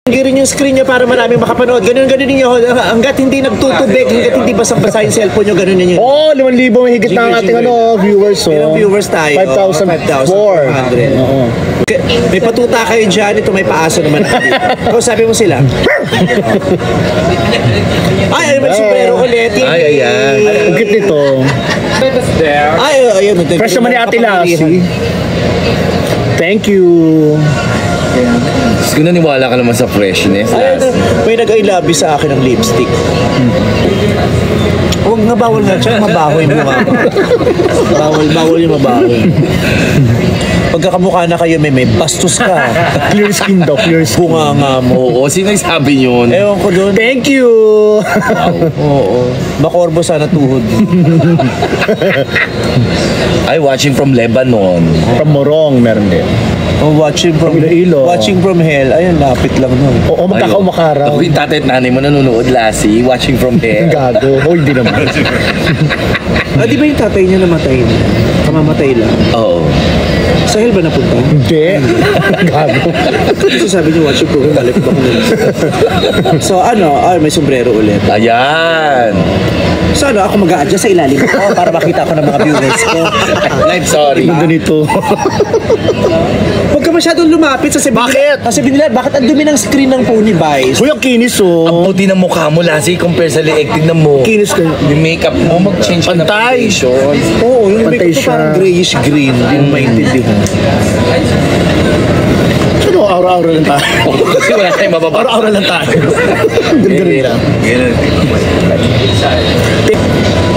Girin yung screen nyo para maraming makapanood. Ganun niyo. Hanggat hindi nagtutubig, hanggat hindi basang-basa yung cellphone nyo, ganun niyo. Oh, 5,000 may higit na ang ating viewers. So. Ilang viewers tayo? 5,400. May patuta kayo dyan. Ito may paaso naman. Kung sabi mo sila. Ay, may sombrero ulit. Ay, ayan. Ang cute nito. Ay, ayan. Fresh naman ni Ate Lassie. Thank you. Kung naniwala ka naman sa freshness. May nag-I love you sa akin ng lipstick. Huwag nga, bawal nga. Tsaka mabaho yung bunga ko. Bawal yung mabaho. Pagkakamukha na kayo, may bastos ka. Clear skin daw, clear skin. Bunga nga mo. Oo, sino nagsabi yun? Ewan ko doon. Thank you. Oo. Makorbo sana tuhod. Ay, watching from Lebanon. From Morong, meron din. Oh, watching from Iloilo. Watching from hell. Ayun, lapit lang nun. Oo, magkakaumakaraw. Ako yung tatay at nanay mo nanonood, Lassie, watching from there. Gago. O, hindi naman. Di ba yung tatay niya namatay na? Kamamatay lang. Oo. Sa hell ba napunta? Hindi. Gago. Kasi sabi niyo, watching from hell. Talip ba ko nila? So, may sombrero ulit. Ayan. So, ako mag-a-adjust sa ilalim ko para makita ko ng mga viewers ko. Live, sorry. Ang ganito. Huwag ka masyadong lumapit sa Bakit? Kasi binila, bakit ang dumi ng screen ng Pony Vice? Uy, ang kinis Ang puti ng mukha mo, Lassie, compare sa liig. Tignan mo. Kinis ko. Yung makeup mo, mag-change ka na Pantay. foundation. Oo, yung Pantay makeup ko siya. parang grayish green. Hindi mo maintindihan. Ano, aura-aura lang tayo. Kasi wala tayong mababa. Aura-aura lang tayo. Ganun lang.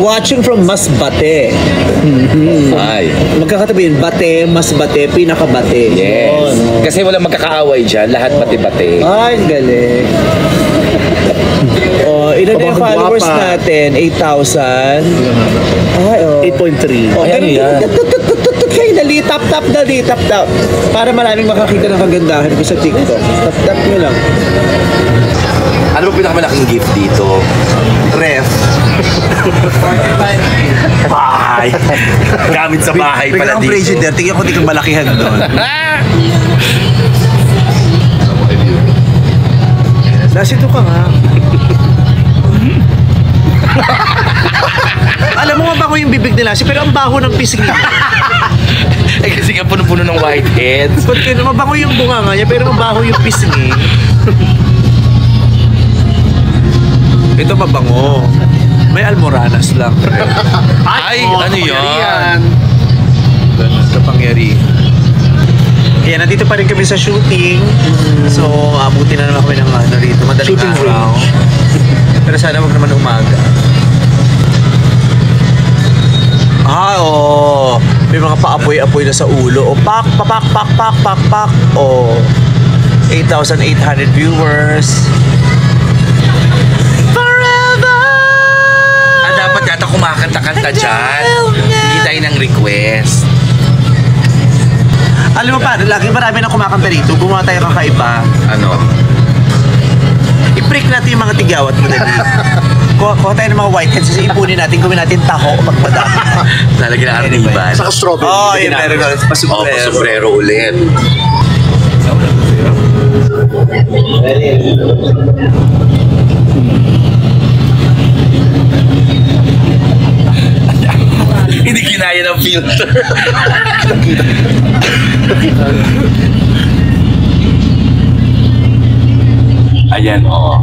Watching from Masbate. Ay. Magkakatabi yun, Bate, Masbate, Pinakabate. Yes. Kasi wala magkakaaway dyan. Lahat bati-bati. Ay, ang galing. Ilan na yung Pabang followers guwapa. natin? 8,000? Ay, 8.3. Ay, ano yan? Kayo, dali, tap. Para maraming makakita ng kagandahan ko sa TikTok. Tap nyo lang. Ano ba pinakamalaking gift dito? Ref. Bahay. Gamit sa bahay pala Biglang dito. Frigidaire, tingnan ko dito malakihan doon. Nasito ka nga. Alam mo, mabaho yung bibig nila, pero ang baho ng pisngi. Eh kasi nga puno-puno ng whiteheads. Mabaho yung bunga nga niya, pero mabaho yung pisngi. Ito mabango. May almoranas lang. Ay, ano yan? Ganun, kapangyarihan. Kaya nandito pa rin kami sa shooting. So, abuti na naman kami ng rito. Madaling Shooting araw. Pero sana wag naman umaga. Oo. May mga paapoy-apoy na sa ulo. O, pak. O, 8,800 viewers. Dapat yata kumakanta-kanta dyan. Hindi tayo ng request. Alam mo pa, lagi marami na kumakanta rito. Gumawa tayo kakaiba. Ano? I-break natin yung mga tigawat mo dali. Kuha tayo ng mga whiteheads. Kasi ipunin natin, gawin natin taho pag madami. Lalagyan na arniban. Saka strawberry. Oo, yun meron na. Oo, pasombrero ulit. Hindi kinaya ng filter. Ayan, oo.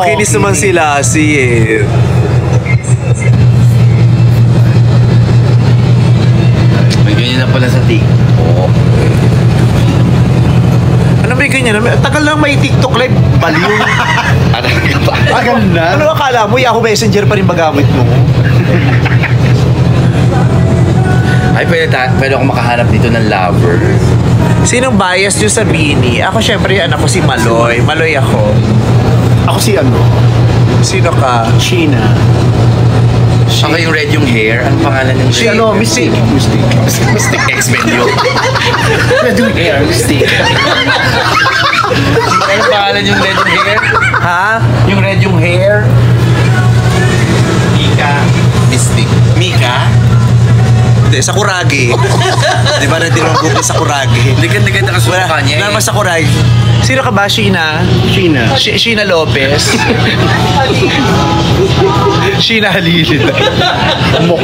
Makinis naman si Lassie eh. May ganyan na pala sa TikTok. Ano ba yung ganyan? Tagal lang may TikTok live. Baliw. Talaga ba? Tagal na. Ano akala mo? Yahoo Messenger pa rin magamit mo? Ay, pwede ako makahanap dito ng lover. Sinong bias nyo sa Bini? Ako syempre, anak ko si Maloy. Maloy ako. Ako si ano? Sino ka? Sheena. Okay, yung red yung hair. Anong pangalan ng Si ano, Mystic. Mystic. Mystic X-Men yun. Red yung hair, Mystic. Anong pangalan yung red yung hair? Ha? Yung red yung hair. Mika. Mystic. Mika? Hindi, Sakuragi. Di ba na din ang buki Sakuragi? Hindi ganda-ganda ka suka niya. Wala naman Sakuragi. Sino ka ba, Sheena? Sheena. Sheena Lopez. Sheena Halil. Mo.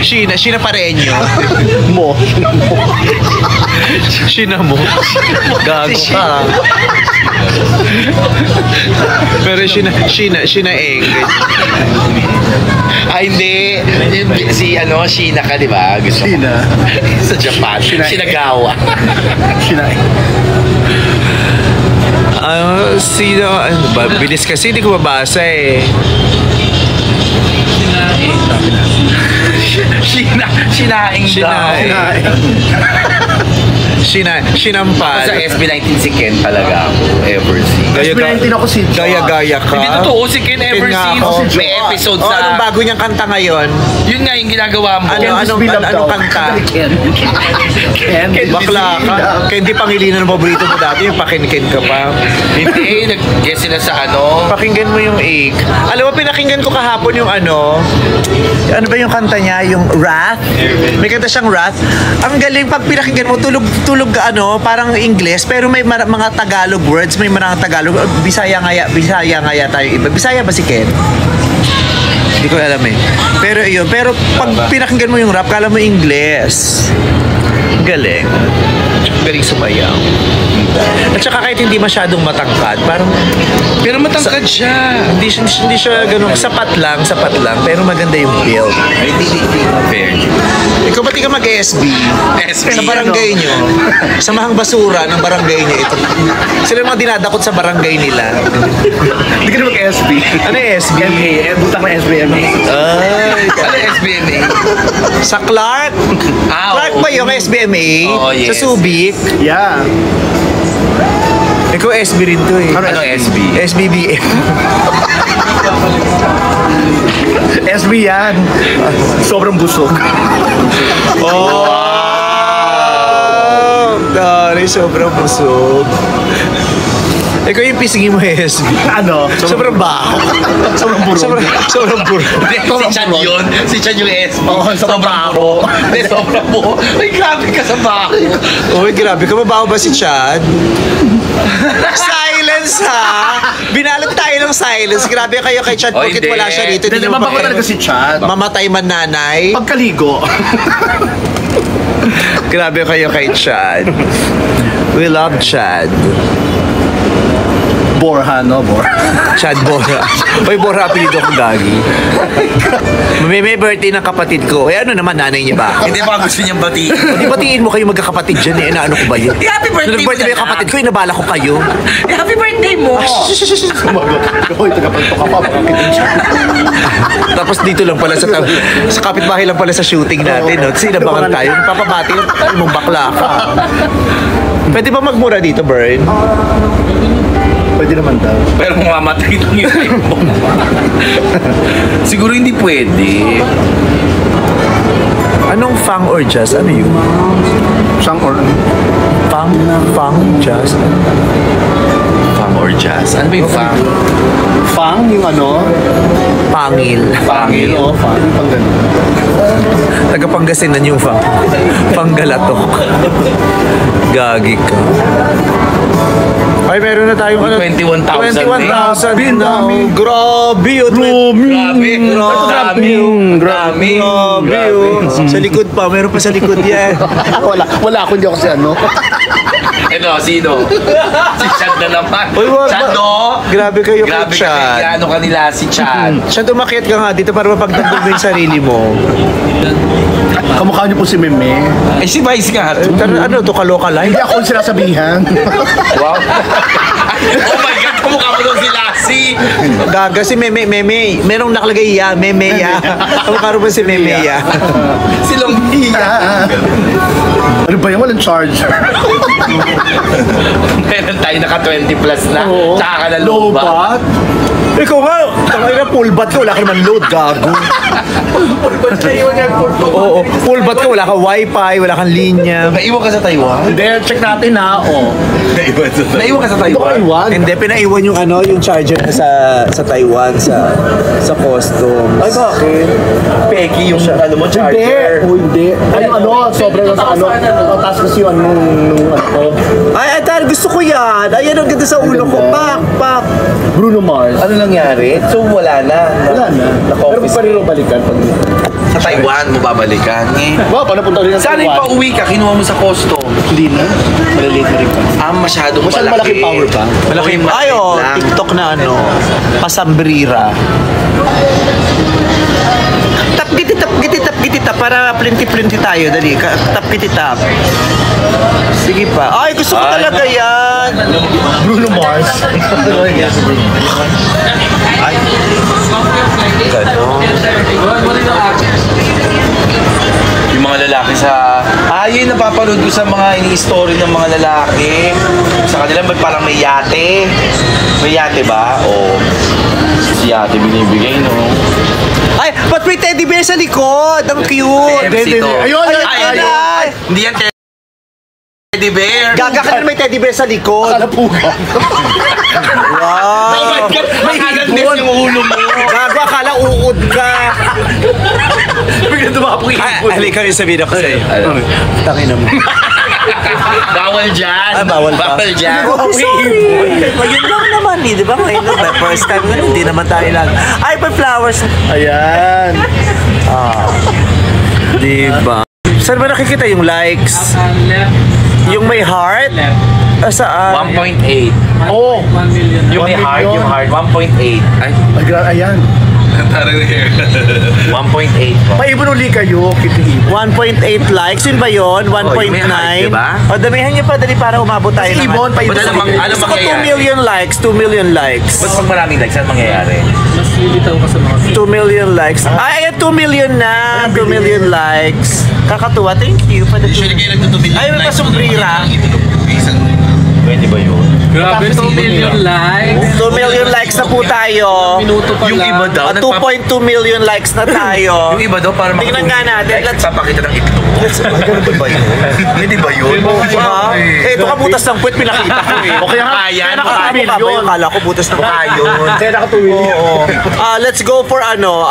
Sheena Pareño. Mo. Sheena mo. Gago ka. Pero Sheena Eng. Hindi. Si Sheena ka, di ba? Gusto ko. Sheena. Sa Japan. Shinagawa. Sheena. Sino? Ano ba? Bilis kasi, hindi ko mabasa eh. Shinaing Shinampal. Sa SB19 si Ken talaga ako. Ever since. SB19 ako si John. Gaya-gaya ka. Hindi totoo si Ken ever Ken nga since. ako. May episode Oh, sa... anong bago niyang kanta ngayon? Yun nga yung ginagawa mo. Anong kanta? Ken. Ken. Bakla ka. Kaya hindi Pangilinan ang paborito mo dati, yung pakinkin ka pa. Hindi, nag-guess sila sa Pakinggan mo yung egg. Alam mo, pinakinggan ko kahapon yung ano ba yung kanta niya? Yung Wrath? May kanta siyang Wrath. Ang galing, pag pinakinggan mo, tulog ka parang English, pero may mga Tagalog words, may mga Tagalog. Bisaya nga yata yung iba. Bisaya ba si Ken? Hindi ko alam eh. Pero pag pinakinggan mo yung rap, kala mo English. Galing. Galing sumayaw. At saka kahit hindi masyadong matangkad, parang... Pero matangkad siya. Hindi siya ganun. Sapat lang. Pero maganda yung build. Fair. Ikaw pati ka mag-SB. SB, Sa barangay nyo. Sa mahang basura ng barangay nyo. Ito. Sila yung mga dinadakot sa barangay nila. Hindi ka na mag-SB. Ano yung SB? MA. Butang na SBMA. Ay, Ano yung SBMA? sa Clark? Clark ba yung SBMA? Oo, yes. Sa Subic? Yeah. Ikaw SB rin to eh. Ano SB? SBBM. SB yan. Sobrang busog. Oh! Dari, sobrang busog. Ikaw yung pisingin mo SB. Ano? Sobrang baho. Sobrang burog. Sobrang burog. Si Chan yun. Si Chan yung SB. Oo, sobrang baho. Hindi, sobrang buho. Ay, grabe ka sa baho. Uy, grabe. Kababaho ba si Chad? Silence ha! Binalot tayo ng silence. Grabe kayo kay Chad Oh, porkit hindi. wala siya rito. Hindi, mabago talaga si Chad. Mamatay man nanay. Pagkaligo. Grabe kayo kay Chad. We love Chad. Borha, no? Borha. Chad Bora. Uy, Bora, apelido ko gagi. May birthday ng kapatid ko. Eh, ano naman, nanay niya ba? Hindi ba gusto niyang batiin? Di batiin mo kayo magkakapatid dyan eh. Ano ko ba yun? Happy birthday Nung nag-birthday mo yung na kapatid ko, inabala ko kayo. Happy birthday mo! Hoy, tagapagto ka pa. Makakitin siya. Tapos dito lang pala sa kapitbahay lang pala sa shooting natin. No? Sinabangan tayo. Papabati mong bakla ka. Pwede ba magmura dito, Bern? Pwede naman daw. Pero mamamatay lang yung type mo. Siguro hindi pwede. Anong fang or jazz? Ano yun? Sang or Fang, jazz? Fang or jazz? Ano ba yung fang? Fang, yung ano? Pangil. Pangil. Oo, fang. Pang ganun. Tagapangasinan yung fang. Panggalatok. Gagi ka. Ay, meron na tayong 21,000 21,000 na. Grabe yun. Grabe. Grabe yun. Sa likod pa. Meron pa sa likod yan. Wala ako, hindi ako si ano. Ito, sino? Si Chad na naman. Uy, wag- Chad, no? Grabe kayo Grabe kay Chad. Grabe ka kanila si Chad. Siya, umakyat ka nga dito para mapagtanggol mo yung sarili mo. Kamukha niyo po si Meme. Ay, si Vice nga. Ano to, kaloka Hindi live? ako yung sinasabihan. Wow. Oh my God, kamukha mo daw si Lassie. Gaga si Meme. Merong nakalagay ya, Meme ya. Kamukha rin ba si Meme ya? Si Longbia. Ano ba yan? Walang charger. Meron tayo naka 20 plus na. Oo. Tsaka ka na Low low bat. Ikaw nga, tangay na full bat ka, wala ka naman load, gago. Oo, full bat ka, wala kang wifi, wala kang linya. Naiwan ka sa Taiwan? Hindi, check natin ha. Naiwan ka sa Taiwan? Taiwan. Hindi, pinaiwan yung ano, yung charger na sa Taiwan, sa customs. Ay, bakit? Peki yung ano mo, Hindi. charger. O hindi. Ay, yung ano, sobrang sa ano. Taas kasi yung ano, nung ano ko. Ay, Tal, gusto ko yan. Ayan, ang ganda sa ulo ko. Pak, pak. Bruno Mars. Ano nangyari? So wala na. Wala na. Pero pa rin balikan pag... Sa Taiwan mo babalikan. Wow, paano punta ulit ng Sana yung Taiwan? pauwi ka, kinuha mo sa custom. Hindi na. Maliliit na rin pa. Masyadong Masyadong malaki. malaking power bank. Malaki Ay, oh, lang. TikTok na ano, pasambrira. Tap, giti, tap, para plinti-plinti tayo. Dali, tap, giti, tap. Sige pa. Ay, gusto ko Ay. talaga yan. Bruno Mars. Ay, gano'n. Yung mga lalaki sa... yun napapanood ko sa mga ini-story ng mga lalaki. Sa kanila parang may yate. May yate ba? O si yate binibigay, no? Ay, ba't may teddy bear sa likod? Ang cute. MC to. Ayun, Ayun, Ay, ayun. ay, hindi yan teddy bear. Gaga ka na may teddy bear sa likod. Akala po ka. Wow. May hagandis yung ulo mo. Gago, akala uod ka. Bigla dumapo yung ibon. Halika rin sabihin ako sa'yo. Tangin na mo. Bawal dyan. Bawal pa. Bawal dyan. Sorry. Ngayon lang naman eh, di ba? Ngayon lang. First time nga, hindi naman tayo lang. Ay, pa flowers. Ayan. Di ba? Saan ba nakikita yung likes? Yung may heart? Saan? 1.8. Oh. Yung may 1 heart, million. yung heart, 1.8. Ay, Ayan. parang here. 1.8 po. Paibon uli kayo, kitiib. 1.8 likes, yun ba yun? 1.9? may heart, diba? O, damihan niyo pa, dali para umabot tayo naman. Ibon, paibon. Ba't alam Gusto ko 2 mangyayari? million likes, 2 million likes. Ba't pag maraming likes, saan mangyayari? 2 million likes. Ay, ayan, 2 million na. 2 million likes. Kakatuwa, thank you for the 2 kayo nagtutubil. Ay, may pasumbrira. Pwede ba yun? Grabe, 2 million likes. 2 million likes na po tayo. Minuto pa Yung lang. iba daw, 2.2 million likes na tayo. Yung iba daw, para Tingnan nga natin. Let's papakita ng itlog. Ganun ba yun? Hindi ba yun? Diba? Eh, ito ka butas ng puwet, pinakita ko eh. Okay nga. Kaya, Kaya naka-2 Kala million. Kala ko butas ng puwet. Ayun. Kaya naka-2 million. Oo. Let's go for ano,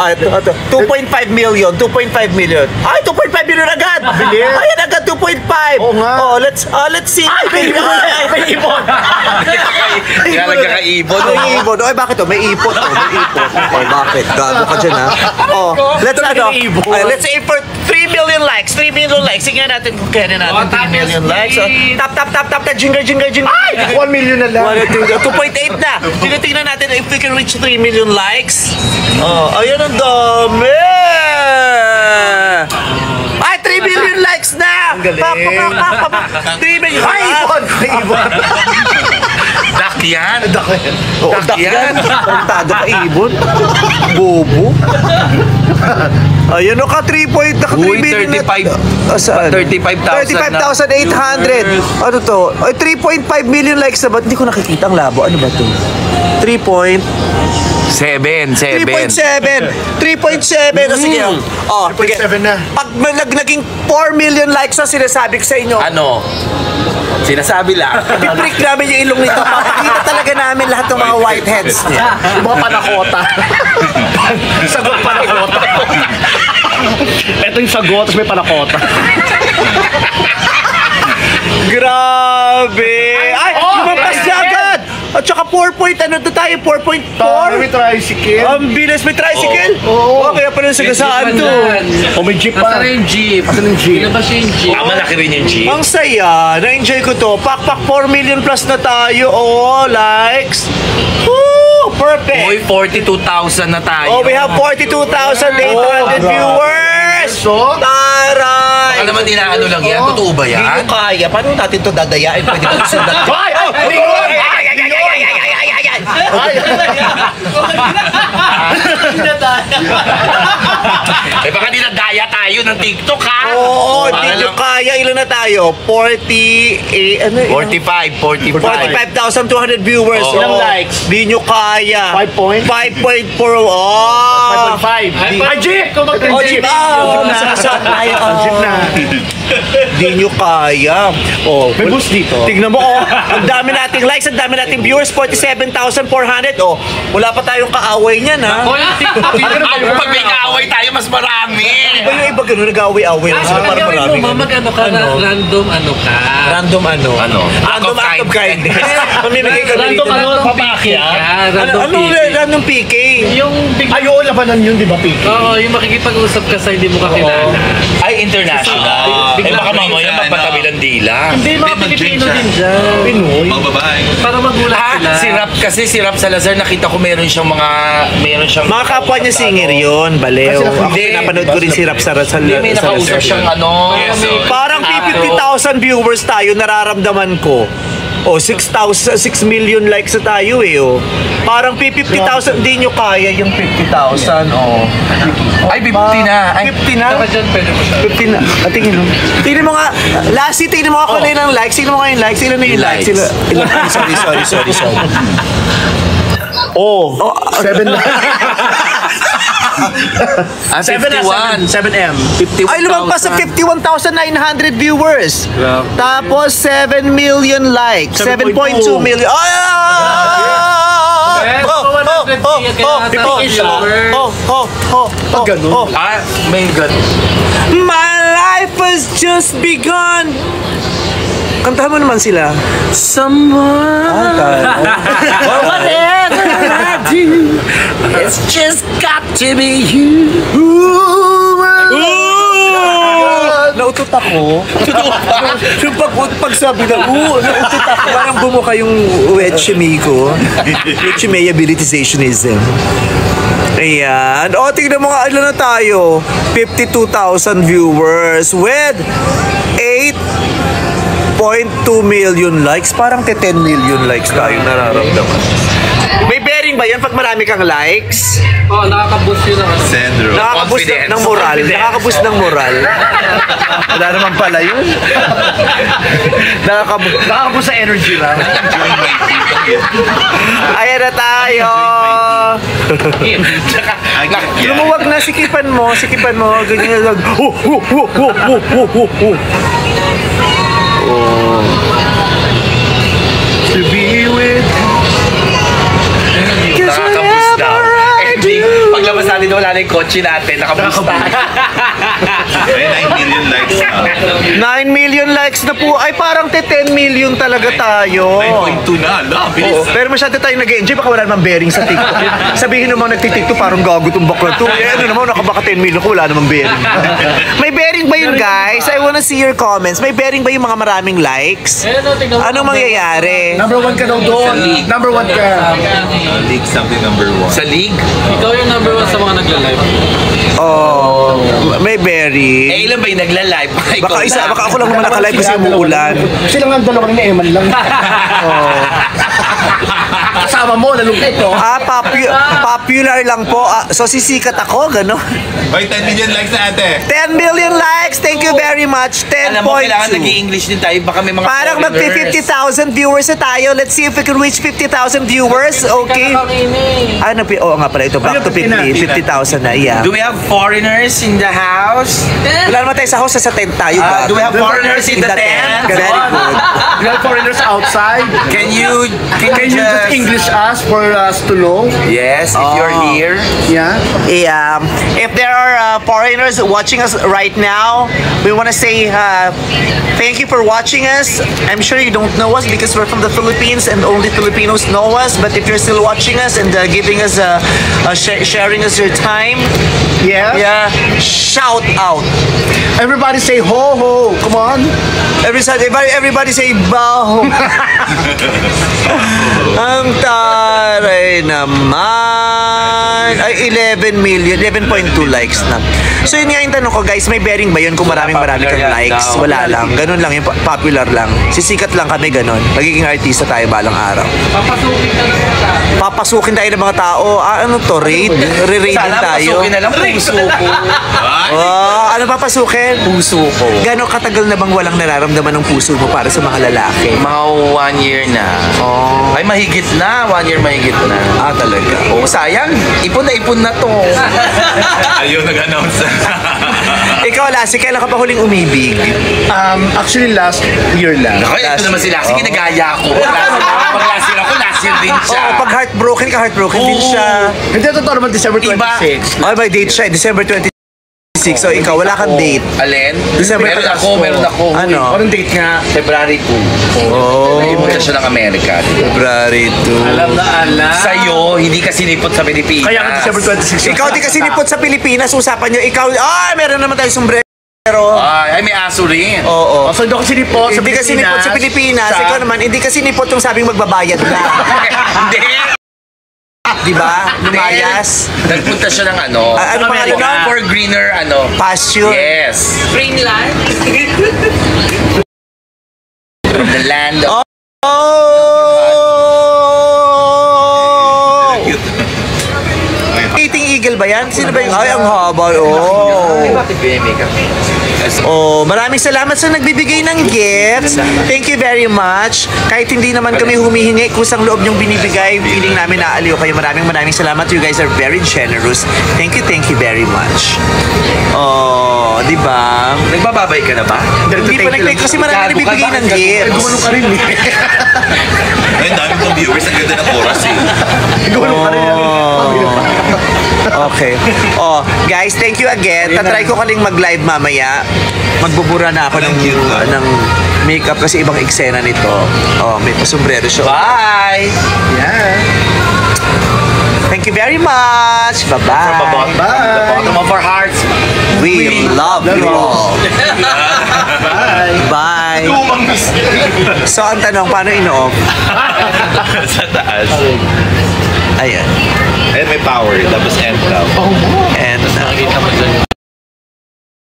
2.5 million. 2.5 million. Ay, 2.5 million agad! Bilis. Ayan agad, 2.5. Oo nga. Oh, let's see. Ay, may ibon. May ibon. Kaya nagkakaibon. May ibon. Oy, bakit to? May ipot. Oh, may ipot. Oh, bakit? Gago ka dyan, ha? Oh, let's ano? Let's aim for 3 million likes. 3 million likes. Sige natin kung kaya natin 3 million likes. Oh, tap. Jingle. 1 million na lang. 2.8 na. Tingnan natin if we can reach 3 million likes. Oh, ayun ang dami. Ay, 3 million likes na! Ang galing. 3 million. Ay, ibon! Ay, ibon! Dak yan. Oo, Dak yan. Tarantado ka, ibon. Bobo. Ayun o ka, 3 Uy, million na. 35. Saan? 35,000 na. 35,800. Ano to? Ay, 3.5 million likes na ba? Hindi ko nakikita ang labo. Ano ba to? 3.7. 3.7. O sige. Oh, sige. 3.7 na. Pag naging 4 million likes na sinasabi ko sa inyo, Ano? Sinasabi lang. piprick namin yung ilong nito. Papakita talaga namin lahat ng mga whiteheads niya. Yung mga panakota. Sagot panakota. Ito yung sagot, tapos may panakota. Grabe! Ay, lumampas na agad! At saka 4 point, ano to tayo? 4.4? May tricycle. Ang bilis, may tricycle? Oo. Kaya pala sagasaan to. O may jeep Basta pa. na yung jeep. Asan yung jeep? Ilabas yung jeep. Malaki rin yung jeep. Ang saya, na-enjoy ko to. Pakpak 4 million plus na tayo. Oh, likes. Woo! Perfect. Uy, 42,000 na tayo. Oh, we have 42,800 viewers. So? Taray! Baka naman inaano lang yan. Totoo ba Hindi yan? ko kaya. Paano natin to dadayain? Pwede ko sundan. Ay! Oh! Eh baka dinadaya tayo, dyan ng TikTok, ha? Oo, di nyo kaya. Ilan na tayo? 48, ano? 45. 45,200 viewers. Oo. Ilang likes? Di nyo kaya. 5 point? 5.4. Oh! 5.5. Ay, Jeep! Oh, Jeep! Sasakay. Jeep na. Di nyo kaya. Oh, May boost dito. tignan mo, oh. Ang dami nating likes, ang dami nating viewers, 47,400. Oh, wala pa tayong kaaway niyan, ha? Pag may kaaway tayo, mas marami. Iba yung iba ganun, nag-aaway-aaway lang sila para Gawin marami. mo, mag-ano ka, random ano ka. Random ano? Random act of kindness. Mamimigay ka na Random dito. ano, papakya. Ano random PK? Yung big... Ay, oo, labanan yun, di ba, Piki? Oo, yung makikipag-usap ka sa hindi mo kakilala. Ay, international. Bigla baka mamaya yan, magpatabilang dila. Hindi, mga Pilipino din dyan. Pinoy. Mga babae. Para magulat sila. Si Rap kasi, si Rap Salazar, nakita ko meron siyang Mga kapwa niya singer yun, balew. Ako Hindi. pinapanood ko rin si Rap Sarasal. Hindi, may nakausap siyang ano. Parang 50,000 viewers tayo, nararamdaman ko. Oh, 6 million likes na tayo eh, oh. Parang 50,000, di nyo kaya yung 50,000, oh. Ay, 50 na. Ay, 50 na? Saka dyan, pwede mo siya. 50 na. Tingin mo. Tingin mo nga, Lassie, tingin mo ako na ng likes. Tingin mo nga yung likes. Ilan na yung likes? Likes. Sorry. Oh. 7 na. 51. 7M. 51,000. Ay, lumagpas sa 51,900 viewers. Tapos 7 million likes. 7.2 million. Ay! Ganun. Ah, may ganun. My life has just begun. Kantahan mo naman sila. Someone, Whatever I do, it's just got to be you. Nautot ako. Yung pagsabi na, nautot ako. Parang bumuka yung wetchemi ko. Wetchemi abilitizationism. Ayan. O, tignan mo nga, ilan na tayo? 52,000 viewers with 8.2 million likes. Parang 10 million likes tayo nararamdaman. May bearing ba yan pag marami kang likes? Oh, nakaka-boost yun ang ano. Sandro. Nakakaboost Confidence. ng moral. Nakakaboost ng moral. Wala naman pala yun. Nakakabos sa energy lang. Ayan na tayo. Lumuwag na, sikipan mo. Ganyan lang. To be with Nakakaboost daw. Paglabas natin, wala na yung kotse natin. Nakaboost na. May 9 million likes na. 9 million likes na po. Ay, parang 10 million talaga tayo. 9.2 na. Ala, bilis. Oo, pero masyado tayo nag-enjoy, baka wala namang bearing sa TikTok. Sabihin naman nagtitiktok, parang gago tong bakla to. Eh, ano naman, nakabaka 10 million ko, wala namang bearing. May bearing ba yun, guys? I wanna see your comments. May bearing ba yung mga maraming likes? Tingnan mo. Anong mangyayari? Number 1 ka daw doon. Number 1 ka. League something number 1. Sa league? Ikaw yung number 1 sa mga nagla-live. Oh, may bearing. Eh, ilan ba yung nagla-live? Baka isa, baka ako lang naman nakalive kasi umuulan. Sila nga dalawa ni Eman lang. Kasama mo, nalungkot to. Popular lang po. So sisikat ako, gano'n. Hoy, 10 million likes na ate. 10 million likes. Thank you very much. 10.2. Alam mo, kailangan nag-i-English din tayo. Baka may mga Parang foreigners. magpi 50,000 viewers na tayo. Let's see if we can reach 50,000 viewers. Okay. Ano, oo nga pala ito. Back to 50,000 na. Yeah. Do we have foreigners in the house? Wala naman tayo sa house. Sa tent tayo. Do we have foreigners in the tent? Very good. We have foreigners outside. Can you Just English us for us to know. Yes, if you're here. Yeah. Yeah. If there are foreigners watching us right now, we want to say thank you for watching us. I'm sure you don't know us because we're from the Philippines and only Filipinos know us. But if you're still watching us and giving us sharing us your time, Yeah. shout out. Everybody say ho ho. Come on. Everybody say baho. Ang taray naman. Ay, 11 million, 11.2 likes na. So yun nga yung tanong ko, guys, may bearing ba yun kung marami kang likes? Wala lang. Ganun lang, yung popular lang. Sisikat lang kami, ganun. Magiging artista tayo balang araw. Papasukin tayo ng mga tao. Ano to, raid? Re-raiding Sana tayo. pasukin na lang puso ko. Ano papasukin? Puso ko. Gano'ng katagal na bang walang nararamdaman ng puso mo para sa mga lalaki? Mga 1 year na. Ay, mahigit na. 1 year mahigit na. Talaga. Oo, sayang. Ipon na to. Ayaw nag-announce. Ikaw, Lassie, kailan ka pa huling umibig? Actually, last year lang. Ako, ito naman si Lassie. Ginagaya ko. Pag last year ako, last year din siya. Oo, pag heartbroken ka, heartbroken din siya. Hindi, totoo naman, December 26. Ay, may date siya, December 26. So, ikaw, wala kang date. Alin? December Meron ako. Ano? Anong date nga? February 2. Oh, Naipunta siya ng Amerika. February 2. Alam. Sa'yo, hindi ka sinipot sa Pilipinas. Kaya ka December 26. Ikaw, di kasi nipot sa Pilipinas, usapan nyo. Ikaw, meron naman tayo sombrero. Ay, may aso rin. Oo. So, doon ko sinipot sa Hindi kasi nipot sa Pilipinas. Ikaw naman, hindi kasi nipot yung sabing magbabayad ka. Hindi. Di ba? Lumayas. Nagpunta siya ng ano. Ano pangalan Amerika. nun? For greener, ano. Pasture. Yes. Greenland. The land of... Oh! Eating eagle ba yan? Sino ba yung... Ay, ang haba. Maraming salamat sa nagbibigay ng gifts. Thank you very much. Kahit hindi naman kami humihingi, kusang loob yung binibigay, feeling namin naaliw kayo. Maraming salamat. You guys are very generous. Thank you very much. Di ba? Nagbababay ka na ba? Hindi pa nag kasi marami nagbibigay ng gifts. Gumanong ka rin eh. Ay, dami kong viewers. Ang ganda ng oras eh. Gumanong ka rin. Okay. Guys, thank you again. Tatry ko kaling mag-live mamaya. Magbubura na ako ng makeup kasi ibang eksena nito. May pasombrero siya. Bye! Yeah. Thank you very much. Bye-bye. From the bottom of our hearts. We love you all. Bye. So, ang tanong, paano ino-off? Sa taas. Ayan. Ayun, may power. Tapos end up. And, Nakikita mo dyan.